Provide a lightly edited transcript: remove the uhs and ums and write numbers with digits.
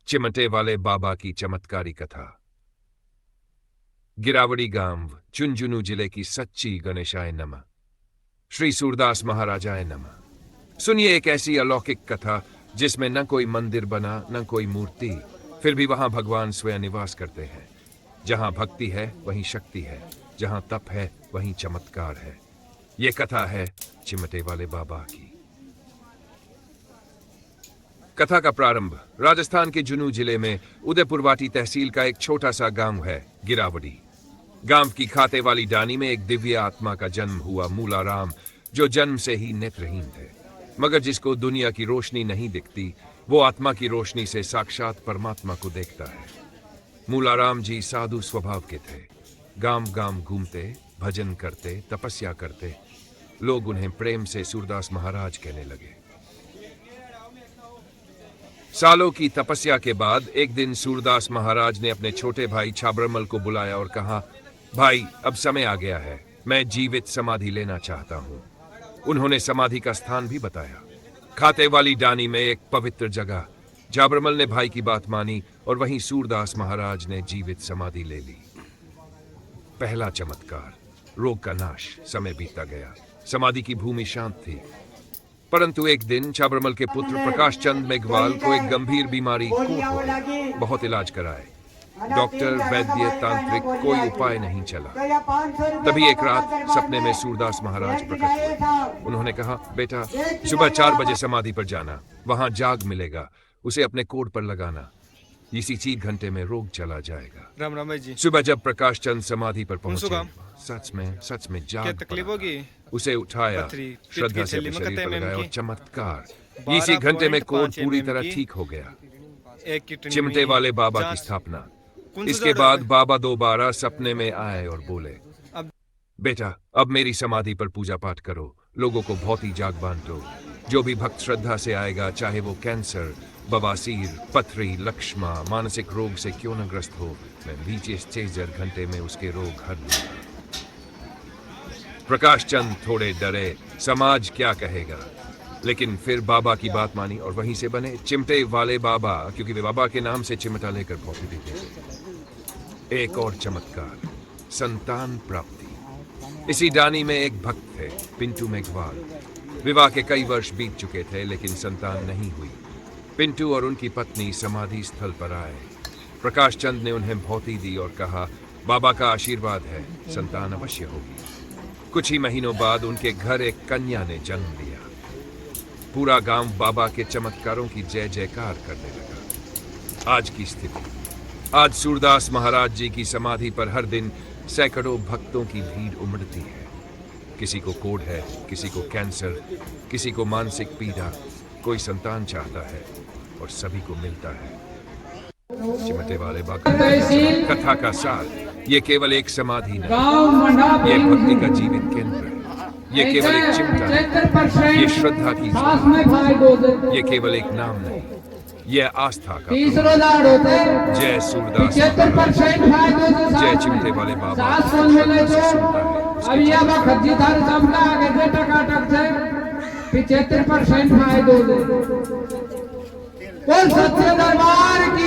चिमटे वाले बाबा की चमत्कारी कथा। गिरावड़ी गांव, झुंझुनू जिले की सच्ची गणेशाय नमः। श्री सूरदास महाराजाय नमः। सुनिए एक ऐसी अलौकिक कथा जिसमें न कोई मंदिर बना न कोई मूर्ति, फिर भी वहां भगवान स्वयं निवास करते हैं। जहां भक्ति है वहीं शक्ति है, जहां तप है वहीं चमत्कार है। ये कथा है चिमटे वाले बाबा की। कथा का प्रारंभ राजस्थान के झुंझुनू जिले में उदयपुरवाटी तहसील का एक छोटा सा गांव है, गिरावड़ी। गांव की खाते वाली डानी में एक दिव्य आत्मा का जन्म हुआ, मूलाराम, जो जन्म से ही नेत्रहीन थे। मगर जिसको दुनिया की रोशनी नहीं दिखती, वो आत्मा की रोशनी से साक्षात परमात्मा को देखता है। मूलाराम जी साधु स्वभाव के थे। गांव गांव घूमते, भजन करते, तपस्या करते। लोग उन्हें प्रेम से सूरदास महाराज कहने लगे। सालों की तपस्या के बाद एक दिन सूरदास महाराज ने अपने छोटे भाई छाबरमल को बुलाया और कहा, भाई अब समय आ गया है, मैं जीवित समाधि लेना चाहता हूं। उन्होंने समाधि का स्थान भी बताया, खाते वाली डानी में एक पवित्र जगह। छाबरमल ने भाई की बात मानी और वहीं सूरदास महाराज ने जीवित समाधि ले ली। पहला चमत्कार, रोग का नाश। समय बीतता गया, समाधि की भूमि शांत थी। परंतु एक दिन छाबरमल के पुत्र प्रकाश चंद मेघवाल को एक गंभीर बीमारी कोट हो गई। बहुत इलाज कराए, डॉक्टर, वैद्य, तांत्रिक, कोई उपाय नहीं चला। तभी एक रात सपने में सूरदास महाराज प्रकट हुए। उन्होंने कहा, बेटा सुबह 4 बजे समाधि पर जाना, वहां जाग मिलेगा, उसे अपने कोट पर लगाना। इसी 3 घंटे में रोग चला जाएगा। राम राम जी। सुबह जब प्रकाश चंद समाधि पर पहुंचे, सच में जाग तकलीफ होगी। उसे उठाया, श्रद्धा से अपने शरीर पर लगाया और चमत्कार, इसी घंटे में कोट पूरी तरह ठीक हो गया। चिमटे वाले बाबा की स्थापना। इसके बाद बाबा दोबारा सपने में आए और बोले, बेटा अब मेरी समाधि पर पूजा पाठ करो, लोगों को भौती जाग बांटो। जो भी भक्त श्रद्धा से आएगा, चाहे वो कैंसर, बवासीर, पथरी, लक्ष्मा, मानसिक रोग से क्यों न ग्रस्त हो, मैं बीच स्टेज घंटे में उसके रोग हर दूंगा। प्रकाश चंद थोड़े डरे, समाज क्या कहेगा, लेकिन फिर बाबा की बात मानी और वहीं से बने चिमटे वाले बाबा, क्योंकि वे बाबा के नाम से चिमटा लेकर भौती देते थे। एक और चमत्कार, संतान प्राप्ति। इसी डानी में एक भक्त थे, पिंटू मेघवाल। विवाह के कई वर्ष बीत चुके थे, लेकिन संतान नहीं हुई। पिंटू और उनकी पत्नी समाधि स्थल पर आए। प्रकाश चंद ने उन्हें भौती दी और कहा, बाबा का आशीर्वाद है, संतान अवश्य होगी। कुछ ही महीनों बाद उनके घर एक कन्या ने जन्म लिया। पूरा गांव बाबा के चमत्कारों की जय जयकार करने लगा। आज की स्थिति, आज सूरदास महाराज जी की समाधि पर हर दिन सैकड़ों भक्तों की भीड़ उमड़ती है। किसी को कोढ़ है, किसी को कैंसर, किसी को मानसिक पीड़ा, कोई संतान चाहता है और सभी को मिलता है। चिमटे वाले बाबा कथा का सार, ये केवल एक समाधि नहीं, ये भक्ति का जीवित केंद्र है। ये केवल एक चिमटा नहीं, ये श्रद्धा की ज्योति। ये केवल एक नाम नहीं, यह आस्था का। जय सूरदास, जय चिमटे वाले बाबा। सच्चे दरबार की